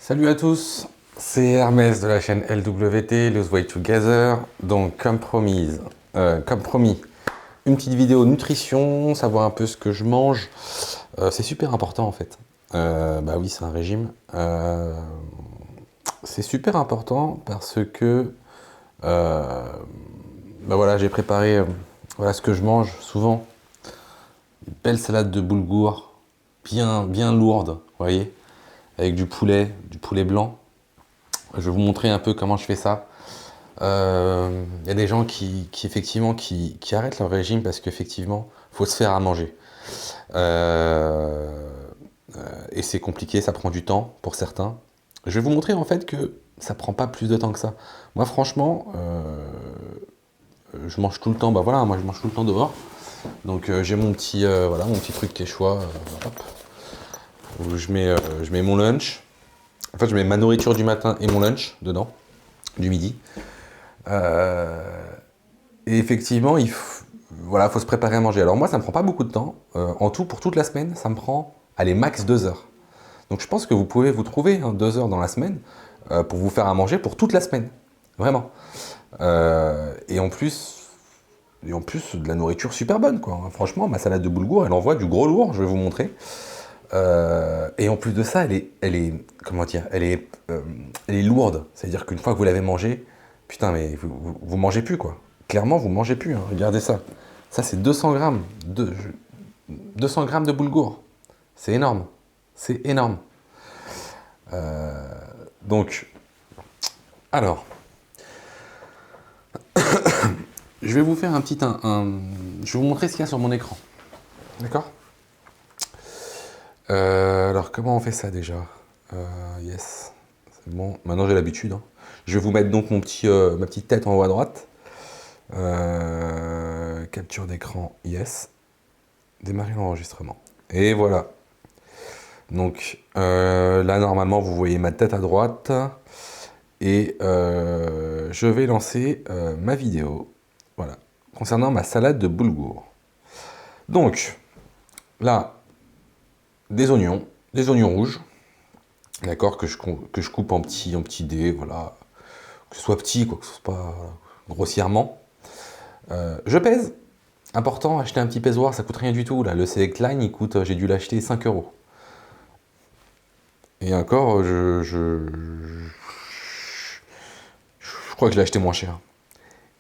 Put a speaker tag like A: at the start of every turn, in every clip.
A: Salut à tous, c'est Hermès de la chaîne LWT, Lose Weight Together. Donc comme promis, une petite vidéo nutrition, savoir un peu ce que je mange. C'est super important en fait. Bah oui, c'est un régime. C'est super important parce que bah voilà, j'ai préparé voilà ce que je mange souvent. Une belle salade de boulgour, bien lourde, vous voyez, avec du poulet blanc. Je vais vous montrer un peu comment je fais ça. Il y a des gens effectivement, qui arrêtent leur régime parce qu'effectivement, il faut se faire à manger. Euh, et c'est compliqué, ça prend du temps pour certains. Je vais vous montrer en fait que ça prend pas plus de temps que ça. Moi, franchement, je mange tout le temps. Bah voilà, moi je mange tout le temps dehors. Donc j'ai voilà, mon petit truc Quechua, hop, où je mets mon lunch. En fait, je mets ma nourriture du matin et mon lunch dedans, du midi. Euh, et effectivement, voilà, faut se préparer à manger. Alors moi, ça me prend pas beaucoup de temps. En tout, pour toute la semaine, ça me prend, allez, max 2 heures. Donc je pense que vous pouvez vous trouver 2 heures dans la semaine pour vous faire à manger pour toute la semaine. Vraiment. Et en plus, de la nourriture super bonne, quoi. Franchement, ma salade de boulgour, elle envoie du gros lourd, je vais vous montrer. Et en plus de ça, comment dire, elle est lourde. C'est-à-dire qu'une fois que vous l'avez mangée, putain, mais vous mangez plus, quoi. Clairement, vous mangez plus, hein. Regardez ça. Ça, c'est 200 grammes. 200 grammes de boulgour. C'est énorme. C'est énorme. Euh, donc, alors, je vais vous faire je vais vous montrer ce qu'il y a sur mon écran. D'accord. Alors, comment on fait ça déjà? Yes. C'est bon. Maintenant, j'ai l'habitude, hein. Je vais vous mettre donc ma petite tête en haut à droite. Capture d'écran, yes. Démarrer l'enregistrement. Et voilà. Donc là, normalement, vous voyez ma tête à droite. Et je vais lancer ma vidéo. Voilà. Concernant ma salade de boulgour. Donc, là, des oignons rouges. D'accord, que je coupe en petits dés, voilà. Que ce soit petit, quoi, que ce soit pas grossièrement. Je pèse. Important, acheter un petit pesoir, ça coûte rien du tout. Là, le Select Line, j'ai dû l'acheter 5 euros. Et encore, je crois que je l'ai acheté moins cher.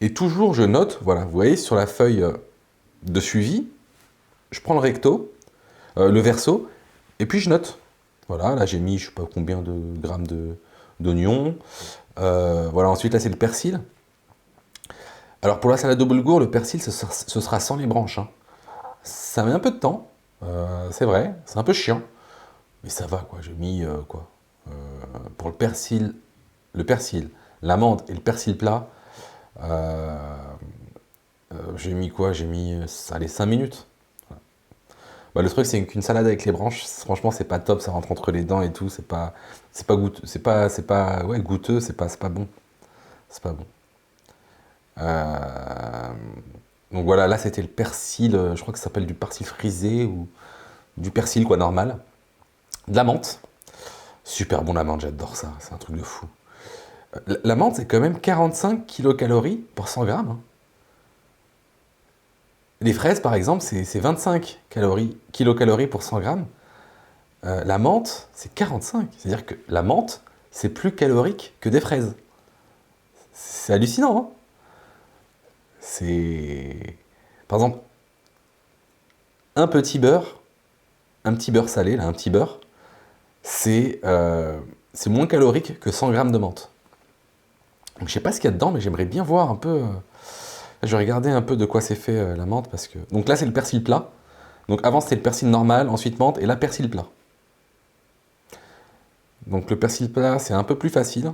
A: Et toujours, je note, voilà, vous voyez, sur la feuille de suivi, je prends le recto, le verso, et puis je note. Voilà, là j'ai mis, je sais pas combien de grammes d'oignons. Voilà, ensuite là c'est le persil. Alors pour la salade de boulgour, le persil, ce sera sans les branches, hein. Ça met un peu de temps, c'est vrai, c'est un peu chiant. Mais ça va, quoi. J'ai mis, quoi, pour le persil, l'amande et le persil plat, j'ai mis quoi? J'ai mis, allez, 5 minutes. Bah, le truc, c'est qu'une salade avec les branches, franchement, c'est pas top, ça rentre entre les dents et tout, c'est pas goûteux, ouais, goûteux, c'est pas bon. C'est pas bon. Euh, donc voilà, là, c'était le persil, je crois que ça s'appelle du persil frisé ou du persil, quoi, normal. De la menthe. Super bon la menthe, j'adore ça, c'est un truc de fou. La menthe, c'est quand même 45 kilocalories pour 100 grammes, hein. Les fraises, par exemple, c'est 25 kilocalories pour 100 grammes. La menthe, c'est 45. C'est-à-dire que la menthe, c'est plus calorique que des fraises. C'est hallucinant, hein. C'est... Par exemple, un petit beurre, un petit beurre salé, là, un petit beurre, c'est moins calorique que 100 grammes de menthe. Donc je sais pas ce qu'il y a dedans, mais j'aimerais bien voir un peu... Je vais regarder un peu de quoi c'est fait la menthe, parce que... Donc là, c'est le persil plat. Donc avant, c'était le persil normal, ensuite menthe, et là, persil plat. Donc le persil plat, c'est un peu plus facile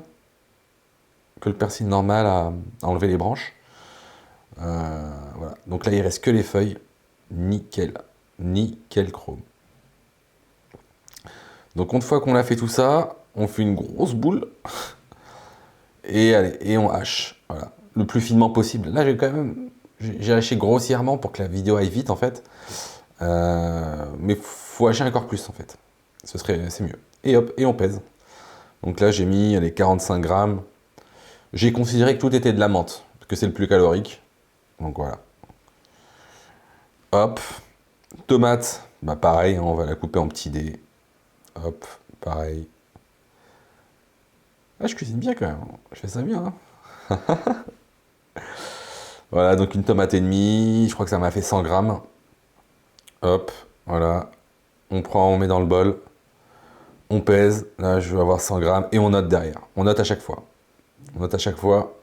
A: que le persil normal à enlever les branches. Voilà. Donc là, il reste que les feuilles. Nickel. Nickel chrome. Donc une fois qu'on a fait tout ça, on fait une grosse boule. Et allez, et on hache. Voilà. Le plus finement possible. Là, j'ai haché grossièrement pour que la vidéo aille vite, en fait. Mais faut hacher encore plus, en fait. C'est mieux. Et hop, et on pèse. Donc là, j'ai mis les 45 grammes. J'ai considéré que tout était de la menthe, parce que c'est le plus calorique. Donc voilà. Hop. Tomate, bah pareil, hein, on va la couper en petits dés. Hop, pareil. Ah, je cuisine bien quand même. Je fais ça bien, hein. Voilà, donc une tomate et demie. Je crois que ça m'a fait 100 grammes. Hop, voilà. On prend, on met dans le bol. On pèse. Là, je vais avoir 100 grammes. Et on note derrière. On note à chaque fois. On note à chaque fois.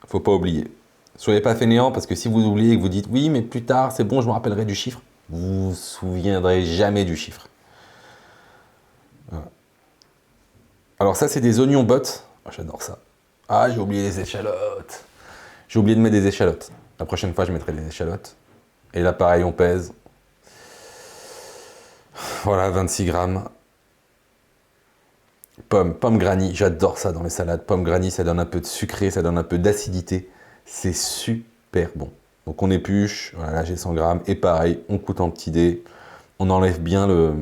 A: Faut pas oublier. Soyez pas fainéants parce que si vous oubliez et que vous dites oui, mais plus tard, c'est bon, je me rappellerai du chiffre, vous vous souviendrez jamais du chiffre. Voilà. Alors ça, c'est des oignons bottes. Oh, j'adore ça. Ah, j'ai oublié les échalotes. J'ai oublié de mettre des échalotes. La prochaine fois, je mettrai des échalotes. Et là, pareil, on pèse. Voilà, 26 grammes. Pommes granny, j'adore ça dans les salades. Pommes granny, ça donne un peu de sucré, ça donne un peu d'acidité. C'est super bon. Donc on épluche, voilà, là j'ai 100 grammes. Et pareil, on coupe en petits dés. On enlève bien le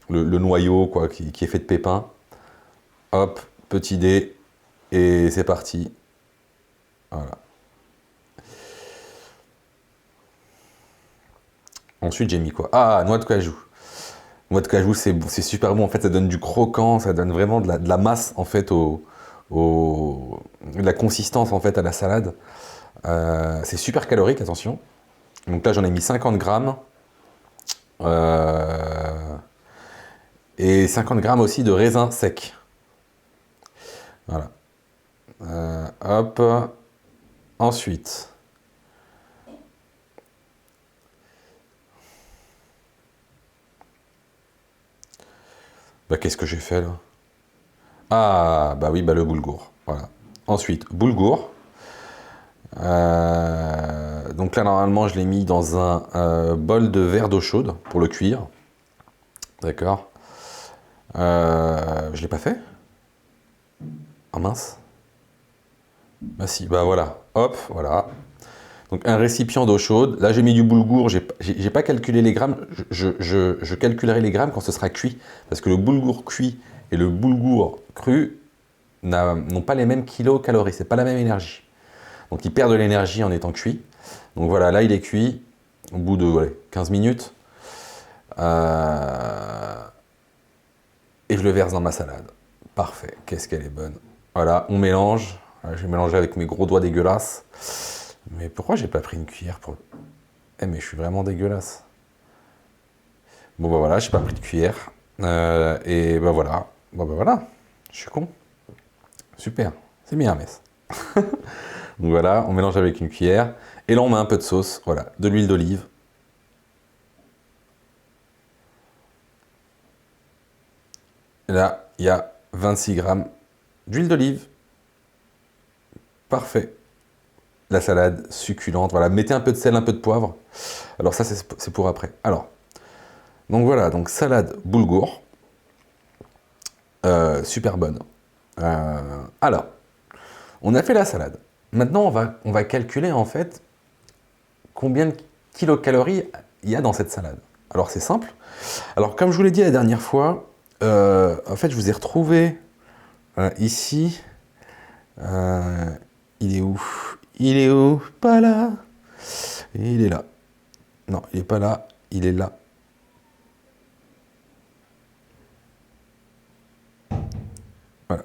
A: noyau quoi, qui est fait de pépins. Hop, petit dé. Et c'est parti. Voilà. Ensuite, j'ai mis quoi? Ah, noix de cajou. Noix de cajou, c'est super bon. En fait, ça donne du croquant, ça donne vraiment de la masse, en fait, de la consistance, en fait, à la salade. C'est super calorique, attention. Donc là, j'en ai mis 50 grammes. Et 50 grammes aussi de raisin sec. Voilà. Hop. Ensuite. Bah, qu'est-ce que j'ai fait là? Ah, bah oui, bah le boulgour. Voilà. Ensuite, boulgour. Donc là, normalement, je l'ai mis dans un bol de verre d'eau chaude pour le cuire. D'accord. Je l'ai pas fait? Ah mince. Bah si, bah voilà. Hop, voilà. Donc un récipient d'eau chaude. Là, j'ai mis du boulgour. J'ai pas calculé les grammes. Je calculerai les grammes quand ce sera cuit. Parce que le boulgour cuit et le boulgour cru n'ont pas les mêmes kilocalories. C'est pas la même énergie. Donc ils perdent de l'énergie en étant cuit. Donc voilà, là il est cuit au bout de 15 minutes. Et je le verse dans ma salade. Parfait, qu'est-ce qu'elle est bonne. Voilà, on mélange. Voilà, je vais mélanger avec mes gros doigts dégueulasses. Mais pourquoi j'ai pas pris une cuillère pour... Eh mais je suis vraiment dégueulasse. Bon bah voilà, j'ai pas pris de cuillère. Et bah voilà. Bon bah voilà, je suis con. Super, c'est bien Hermès. Donc voilà, on mélange avec une cuillère. Et là, on met un peu de sauce, voilà, de l'huile d'olive. Et là, il y a 26 grammes d'huile d'olive. Parfait. La salade succulente, voilà. Mettez un peu de sel, un peu de poivre. Alors ça, c'est pour après. Alors, donc voilà, donc salade boulgour. Super bonne. Alors, on a fait la salade. Maintenant, on va calculer en fait combien de kilocalories il y a dans cette salade. Alors c'est simple. Alors comme je vous l'ai dit la dernière fois, en fait je vous ai retrouvé ici. Il est où? Il est où? Pas là. Et il est là. Non, il est pas là. Il est là. Voilà.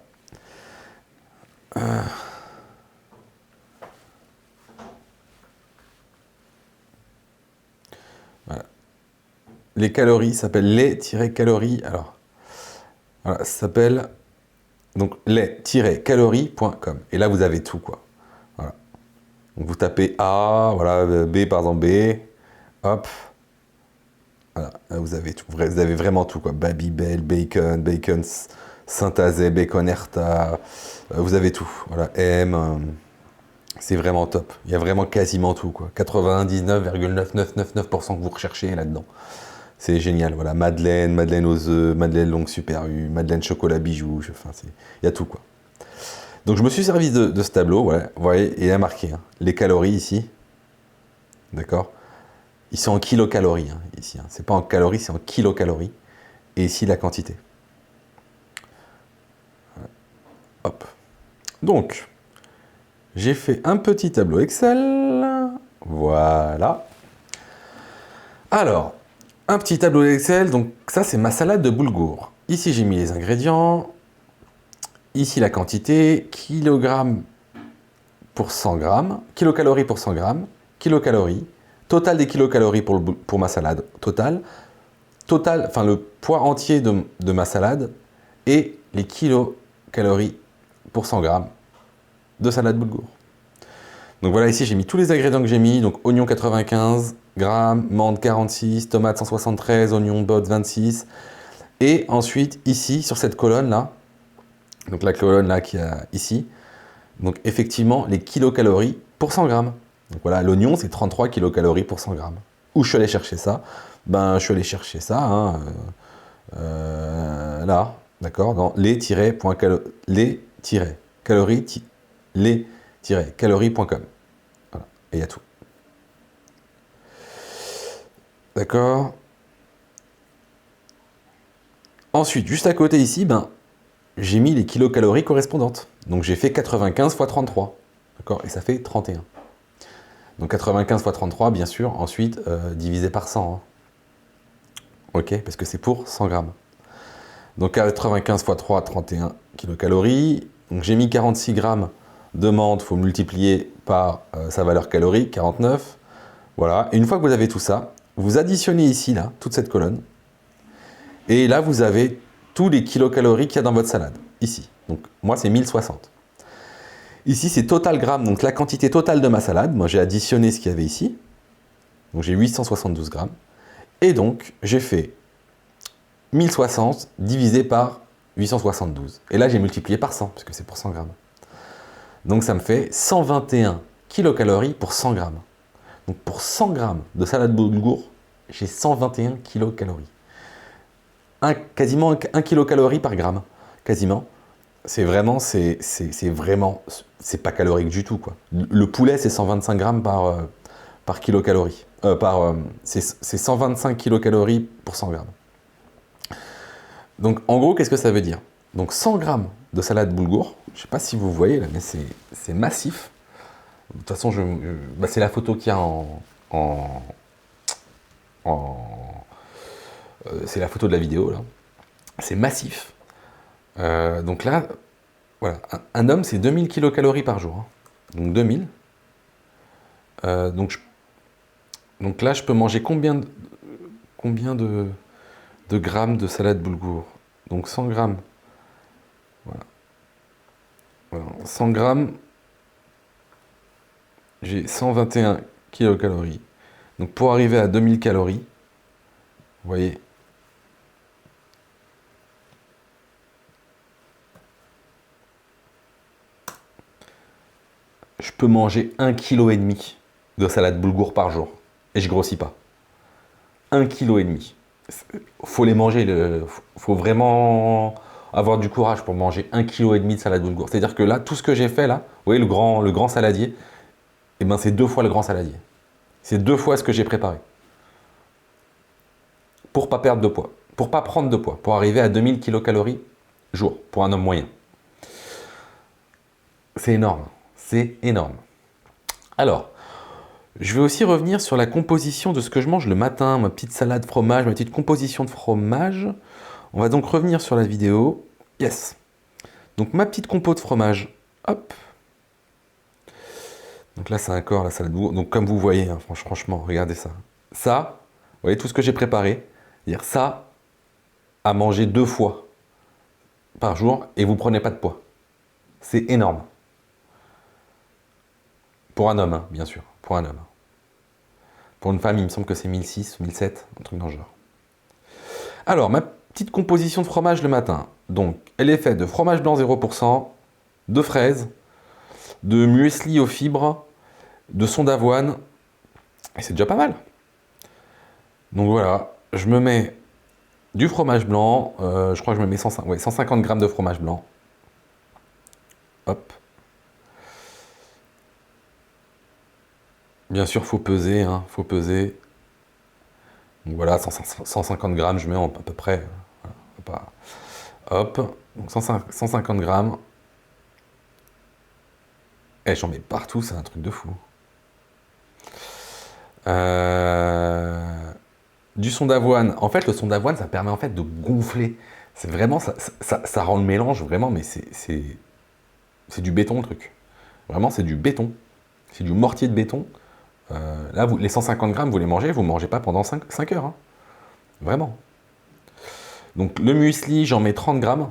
A: Voilà. Les calories s'appellent les-calories. Alors, voilà, ça s'appelle donc les-calories.com. Et là, vous avez tout, quoi. Voilà. Donc, vous tapez A, voilà, B, par exemple, B. Hop. Voilà, là, vous avez tout. Vous avez vraiment tout, quoi. Babybel, bacon, bacon synthasé, bacon herta. Vous avez tout. Voilà, M. C'est vraiment top. Il y a vraiment quasiment tout, quoi. 99,9999% que vous recherchez là-dedans. C'est génial, voilà. Madeleine, Madeleine aux œufs, Madeleine longue super U, Madeleine chocolat bijou, enfin, il y a tout, quoi. Donc je me suis servi de ce tableau, ouais, vous voyez, et il y a marqué hein, les calories ici, d'accord? Ils sont en kilocalories, hein, ici. Hein. C'est pas en calories, c'est en kilocalories. Et ici, la quantité. Hop. Donc, j'ai fait un petit tableau Excel. Voilà. Alors, un petit tableau Excel. Donc, ça, c'est ma salade de boulgour. Ici, j'ai mis les ingrédients. Ici, la quantité. Kilogrammes pour 100 grammes. Kilocalories pour 100 grammes. Kilocalories. Total des kilocalories pour ma salade. Total, enfin le poids entier de ma salade et les kilocalories pour 100 grammes de salade boulgour. Donc voilà, ici j'ai mis tous les ingrédients que j'ai mis. Donc oignon 95 grammes, menthe 46, tomate 173, oignon bottes 26. Et ensuite ici sur cette colonne là, donc la colonne là qui a ici, donc effectivement les kilocalories pour 100 grammes. Donc voilà, l'oignon c'est 33 kilocalories pour 100 grammes. Où je suis allé chercher ça? Ben je suis allé chercher ça hein, là, d'accord, dans les-calories.com. Voilà, et il y a tout. D'accord. Ensuite, juste à côté ici, ben, j'ai mis les kilocalories correspondantes. Donc j'ai fait 95 fois 33. D'accord. Et ça fait 31. Donc 95 fois 33, bien sûr, ensuite divisé par 100. Hein. Ok, parce que c'est pour 100 grammes. Donc 95 fois 3, 31 kilocalories. Donc j'ai mis 46 grammes de menthe, il faut multiplier par sa valeur calorique, 49. Voilà. Et une fois que vous avez tout ça, vous additionnez ici, là, toute cette colonne. Et là, vous avez tous les kilocalories qu'il y a dans votre salade. Ici. Donc moi, c'est 1060. Ici, c'est total grammes, donc la quantité totale de ma salade. Moi, j'ai additionné ce qu'il y avait ici. Donc j'ai 872 grammes. Et donc, j'ai fait 1060 divisé par 872. Et là, j'ai multiplié par 100, parce que c'est pour 100 grammes. Donc ça me fait 121 kilocalories pour 100 grammes. Donc pour 100 grammes de salade boulgour, j'ai 121 kilocalories. Quasiment 1 kilocalorie par gramme. Quasiment. C'est vraiment, c'est pas calorique du tout, quoi. Le poulet, c'est 125 grammes par kilocalorie. C'est 125 kilocalories pour 100 grammes. Donc, en gros, qu'est-ce que ça veut dire? Donc, 100 grammes de salade boulgour, je ne sais pas si vous voyez là, mais c'est massif. De toute façon, c'est la photo qu'il y a c'est la photo de la vidéo, là. C'est massif. Donc là, voilà, un homme, c'est 2000 kilocalories par jour. Hein. Donc 2000. Donc là, je peux manger combien de grammes de salade boulgour? Donc 100 grammes. Voilà. 100 grammes, j'ai 121 kilocalories. Donc pour arriver à 2000 calories, vous voyez, je peux manger 1,5 kg de salade boulgour par jour. Et je grossis pas. 1,5 kg. Faut les manger. Faut vraiment avoir du courage pour manger 1,5 kg de salade boulgour. C'est-à-dire que là, tout ce que j'ai fait là, vous voyez le grand saladier, eh ben c'est 2 fois le grand saladier. C'est 2 fois ce que j'ai préparé. Pour pas perdre de poids. Pour pas prendre de poids. Pour arriver à 2000 kilocalories jour. Pour un homme moyen. C'est énorme. C'est énorme. Alors, je vais aussi revenir sur la composition de ce que je mange le matin. Ma petite salade fromage, ma petite composition de fromage. On va donc revenir sur la vidéo. Yes. Donc ma petite compo de fromage. Hop. Donc là, c'est encore la salade boulgour. Donc comme vous voyez, hein, franchement, regardez ça. Ça, vous voyez tout ce que j'ai préparé. C'est-à-dire ça, à manger 2 fois par jour et vous prenez pas de poids. C'est énorme. Pour un homme, hein, bien sûr. Pour un homme. Pour une femme, il me semble que c'est 1006, 1007, un truc dans le genre. Alors, ma petite composition de fromage le matin. Donc, elle est faite de fromage blanc 0%, de fraises, de muesli aux fibres, de son d'avoine. Et c'est déjà pas mal. Donc voilà, je me mets du fromage blanc. Je crois que je me mets 150 grammes de fromage blanc. Hop. Bien sûr, faut peser, hein, faut peser. Donc voilà, 150 grammes, je mets à peu près. Voilà, hop, donc 150 grammes. Eh, j'en mets partout, c'est un truc de fou. Euh, Du son d'avoine. En fait, le son d'avoine, ça permet en fait de gonfler. C'est vraiment, ça rend le mélange vraiment, mais c'est du béton le truc. Vraiment, c'est du béton. C'est du mortier de béton. Là, les 150 grammes, vous ne mangez pas pendant 5 heures, hein. Vraiment. Donc le muesli, j'en mets 30 grammes,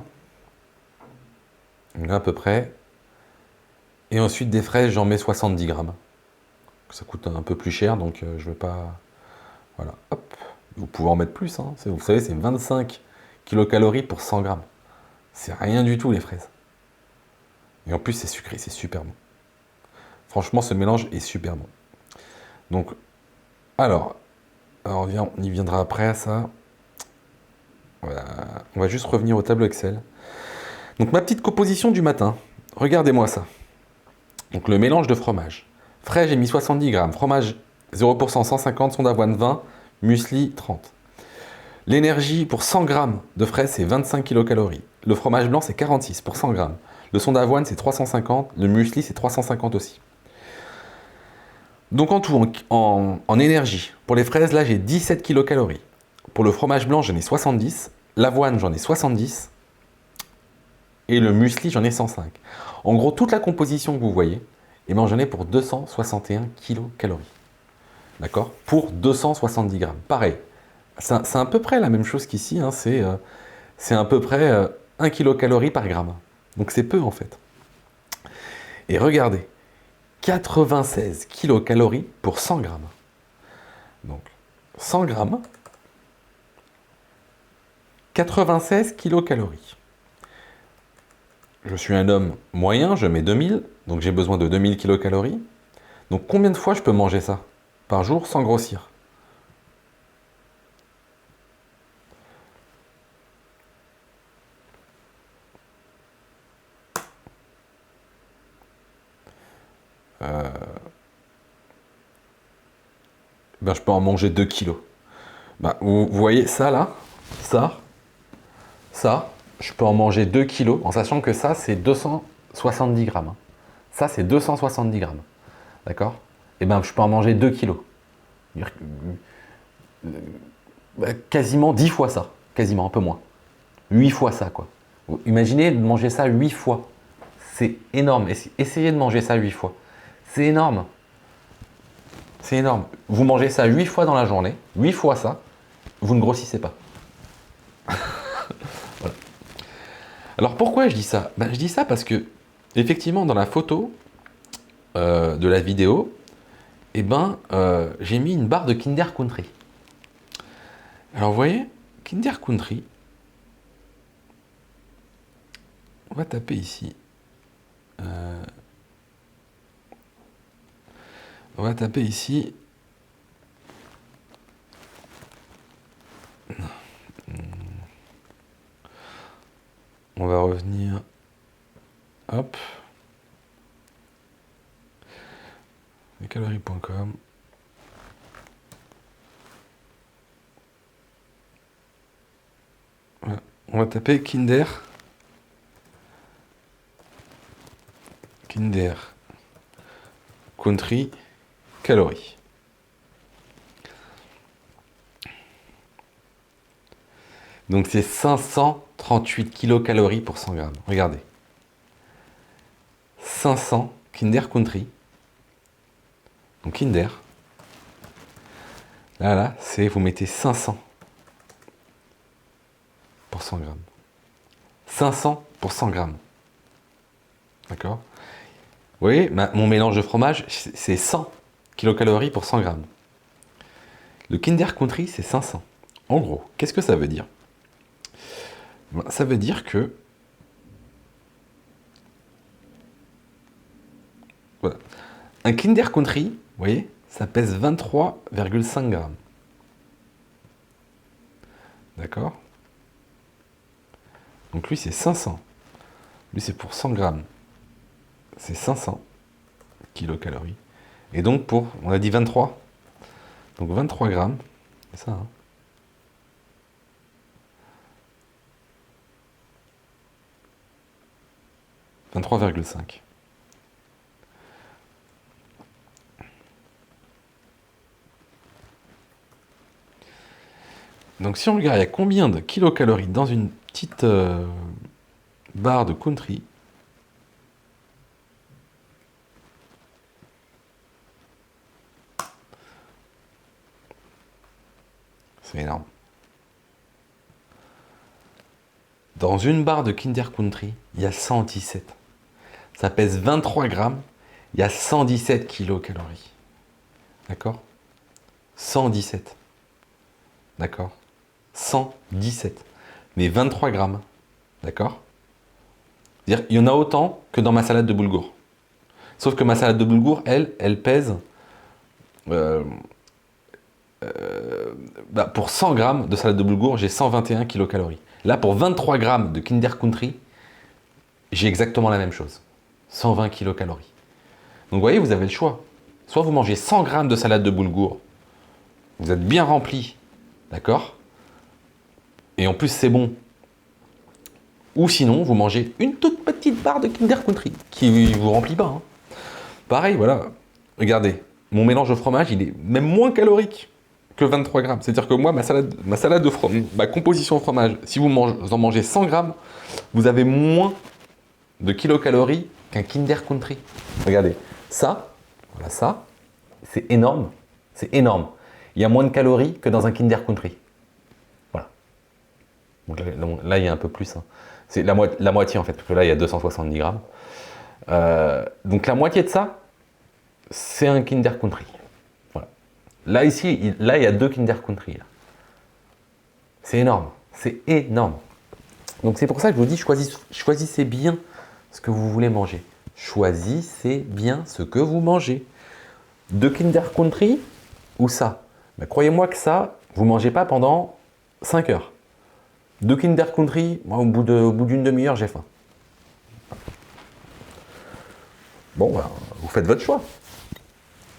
A: là, à peu près. Et ensuite des fraises, j'en mets 70 grammes. Ça coûte un peu plus cher, donc je ne vais pas... Voilà, hop. Vous pouvez en mettre plus, hein. Vous savez, c'est 25 kilocalories pour 100 grammes. C'est rien du tout, les fraises. Et en plus, c'est sucré, c'est super bon. Franchement, ce mélange est super bon. Donc, alors on y viendra après, ça. Voilà. On va juste revenir au tableau Excel. Donc, ma petite composition du matin. Regardez-moi ça. Donc, le mélange de fromage. Frais, j'ai mis 70 grammes. Fromage 0%, 150. Son d'avoine 20. Muesli 30. L'énergie pour 100 grammes de fraises, c'est 25 kilocalories. Le fromage blanc, c'est 46 pour 100 grammes. Le son d'avoine, c'est 350. Le muesli, c'est 350 aussi. Donc en tout, en énergie, pour les fraises, là, j'ai 17 kilocalories. Pour le fromage blanc, j'en ai 70. L'avoine, j'en ai 70. Et le muesli, j'en ai 105. En gros, toute la composition que vous voyez, eh ben, j'en ai pour 261 kilocalories. D'accord? Pour 270 grammes. Pareil. C'est à peu près la même chose qu'ici, hein. C'est à peu près 1 kilocalorie par gramme. Donc c'est peu en fait. Et regardez, 96 kilocalories pour 100 grammes. Donc 100 grammes, 96 kilocalories. Je suis un homme moyen, je mets 2000, donc j'ai besoin de 2000 kilocalories. Donc combien de fois je peux manger ça par jour sans grossir? Ben, je peux en manger 2 kilos. Ben, vous voyez ça là, ça, ça, je peux en manger 2 kilos, en sachant que ça, c'est 270 grammes, hein. Ça, c'est 270 grammes. D'accord? Et ben, je peux en manger 2 kilos. Quasiment 10 fois ça. Quasiment, un peu moins. 8 fois ça, quoi. Imaginez de manger ça 8 fois. C'est énorme. Essayez de manger ça 8 fois. C'est énorme. C'est énorme. Vous mangez ça 8 fois dans la journée. 8 fois ça. Vous ne grossissez pas. Voilà. Alors pourquoi je dis ça? Ben, je dis ça parce que, effectivement, dans la photo de la vidéo, eh ben, j'ai mis une barre de Kinder Country. Alors vous voyez, Kinder Country, on va taper ici. On va taper ici. On va revenir. Hop. Lescalories.com. Voilà. On va taper Kinder. Kinder Country calories. Donc c'est 538 kilocalories pour 100 grammes. Regardez. 500 Kinder Country. Donc Kinder. Là, c'est vous mettez 500 pour 100 grammes. 500 pour 100 grammes. D'accord? Vous voyez, mon mélange de fromage, c'est 100 kilocalories pour 100 grammes. Le Kinder Country, c'est 500. En gros, qu'est-ce que ça veut dire? Ça veut dire que... Voilà. Un Kinder Country, vous voyez, ça pèse 23,5 grammes. D'accord? Donc lui, c'est 500. Lui, c'est pour 100 grammes. C'est 500 kilocalories. Et donc pour, on a dit 23. Donc 23 grammes. C'est ça, hein. 23,5. Donc si on regarde, il y a combien de kilocalories dans une petite barre de country? C'est énorme. Dans une barre de Kinder Country, il y a 117. Ça pèse 23 grammes, il y a 117 kilocalories. D'accord? 117. D'accord? 117. Mais 23 grammes. D'accord? C'est-à-dire, il y en a autant que dans ma salade de boulgour. Sauf que ma salade de boulgour, elle pèse... pour 100 grammes de salade de boulgour, j'ai 121 kilocalories. Là, pour 23 grammes de Kinder Country, j'ai exactement la même chose. 120 kilocalories. Donc vous voyez, vous avez le choix. Soit vous mangez 100 grammes de salade de boulgour, vous êtes bien rempli, d'accord? Et en plus, c'est bon. Ou sinon, vous mangez une toute petite barre de Kinder Country, qui ne vous remplit pas. Hein. Pareil, voilà. Regardez, mon mélange de fromage, il est même moins calorique que 23 grammes. C'est-à-dire que moi, ma salade de fromage, ma composition fromage, si vous en mangez 100 grammes, vous avez moins de kilocalories qu'un Kinder Country. Regardez, ça, voilà ça, c'est énorme. C'est énorme. Il y a moins de calories que dans un Kinder Country. Voilà. Donc là il y a un peu plus. Hein. C'est la moitié en fait, parce que là, il y a 270 grammes. Donc la moitié de ça, c'est un Kinder Country. Voilà. Là, ici, il y a 2 Kinder Country. Là. C'est énorme. C'est énorme. Donc c'est pour ça que je vous dis, choisissez bien ce que vous voulez manger. Choisissez bien ce que vous mangez. 2 Kinder Country ou ça. Mais croyez-moi que ça, vous ne mangez pas pendant 5 heures. 2 Kinder Country, moi, au bout d'une demi-heure, j'ai faim. Bon, ben, vous faites votre choix.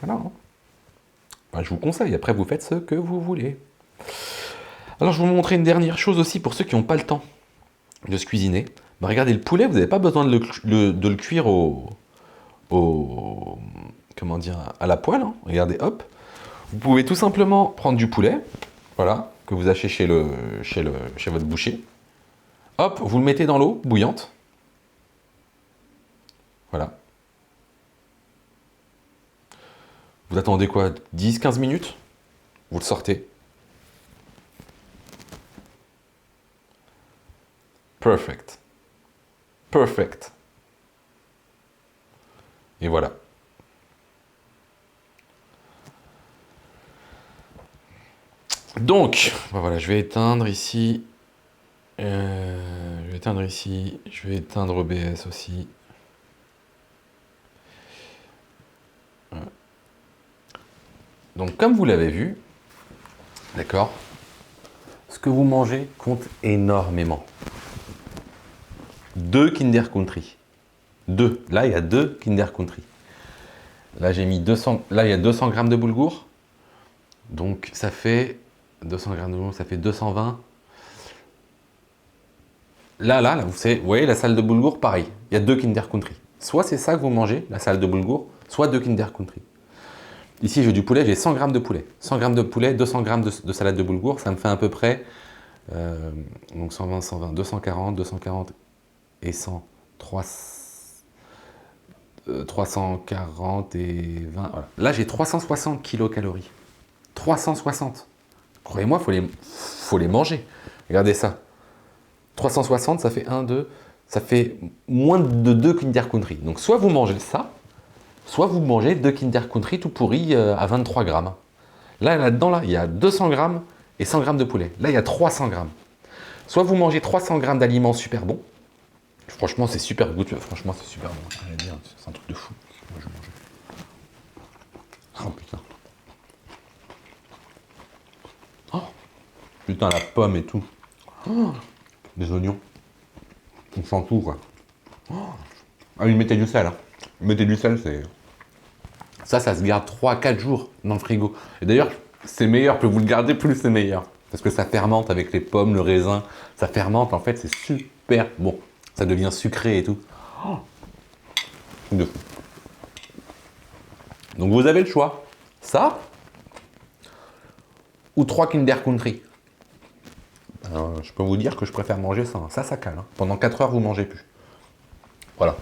A: Voilà. Hein. Ben, je vous conseille, après vous faites ce que vous voulez. Alors je vais vous montrer une dernière chose aussi pour ceux qui n'ont pas le temps de se cuisiner. Ben, regardez, le poulet, vous n'avez pas besoin de le cuire comment dire, à la poêle. Hein. Regardez, hop. Vous pouvez tout simplement prendre du poulet, voilà, que vous achetez chez votre boucher. Hop, vous le mettez dans l'eau bouillante. Voilà. Vous attendez quoi? 10-15 minutes? Vous le sortez. Perfect. Perfect. Et voilà. Donc, voilà, je vais éteindre ici. Je vais éteindre ici. Je vais éteindre OBS aussi. Voilà. Donc, comme vous l'avez vu, d'accord, ce que vous mangez compte énormément. 2 Kinder Country. 2. Là, il y a 2 Kinder Country. Là, j'ai mis 200. Là, il y a 200 grammes de boulgour. Donc, ça fait 200 grammes de boulgour, ça fait 220. Là, vous voyez, la salade de boulgour, pareil. Il y a 2 Kinder Country. Soit c'est ça que vous mangez, la salade de boulgour, soit 2 Kinder Country. Ici, j'ai du poulet, j'ai 100 grammes de poulet. 100 grammes de poulet, 200 grammes de salade de boulgour, ça me fait à peu près donc 120, 120, 240 et 100, 340 et 20. Voilà. Là, j'ai 360 kilocalories. 360. Croyez-moi, faut les manger. Regardez ça. 360, ça fait 1, 2, ça fait moins de 2 Kinder Country. Donc soit vous mangez ça, soit vous mangez 2 Kinder Country tout pourris à 23 grammes. Là-dedans, il y a 200 grammes et 100 grammes de poulet. Là, il y a 300 grammes. Soit vous mangez 300 grammes d'aliments super bons. Franchement, c'est super goûteux. Franchement, c'est super bon. C'est un truc de fou. Moi, je vais manger. Oh putain. Oh putain, la pomme et tout. Oh, des oignons. On sent tout, quoi. Oh. Ah oui, mettez du sel. Hein. Mettez du sel, c'est... Ça se garde 3-4 jours dans le frigo. Et d'ailleurs, c'est meilleur, plus vous le gardez, plus c'est meilleur. Parce que ça fermente avec les pommes, le raisin. Ça fermente, en fait, c'est super bon. Ça devient sucré et tout. Oh. De fou. Donc vous avez le choix. Ça ou 3 Kinder Country. Je peux vous dire que je préfère manger ça. Ça cale. Hein. Pendant 4 heures, vous mangez plus. Voilà.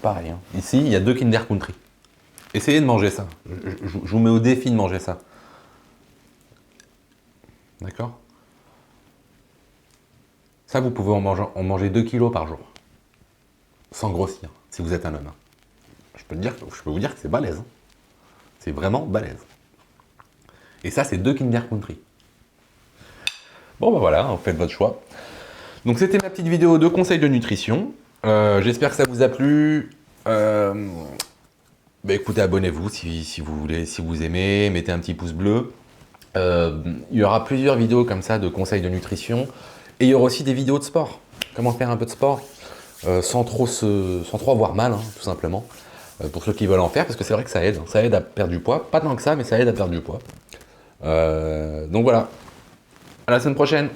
A: Pareil. Hein. Ici, il y a 2 Kinder Country. Essayez de manger ça. Je vous mets au défi de manger ça. D'accord? Ça, vous pouvez en manger 2 kilos par jour. Sans grossir, si vous êtes un homme. Je peux vous dire que c'est balèze. Hein. C'est vraiment balèze. Et ça, c'est 2 Kinder Country. Bon, bah voilà, vous faites votre choix. Donc, c'était ma petite vidéo de conseils de nutrition. J'espère que ça vous a plu. Bah, écoutez, abonnez-vous si vous voulez, si vous aimez. Mettez un petit pouce bleu. Il y aura plusieurs vidéos comme ça de conseils de nutrition. Et il y aura aussi des vidéos de sport. Comment faire un peu de sport sans trop avoir mal, hein, tout simplement. Pour ceux qui veulent en faire, parce que c'est vrai que ça aide. Ça aide à perdre du poids. Pas tant que ça, mais ça aide à perdre du poids. Donc voilà. À la semaine prochaine.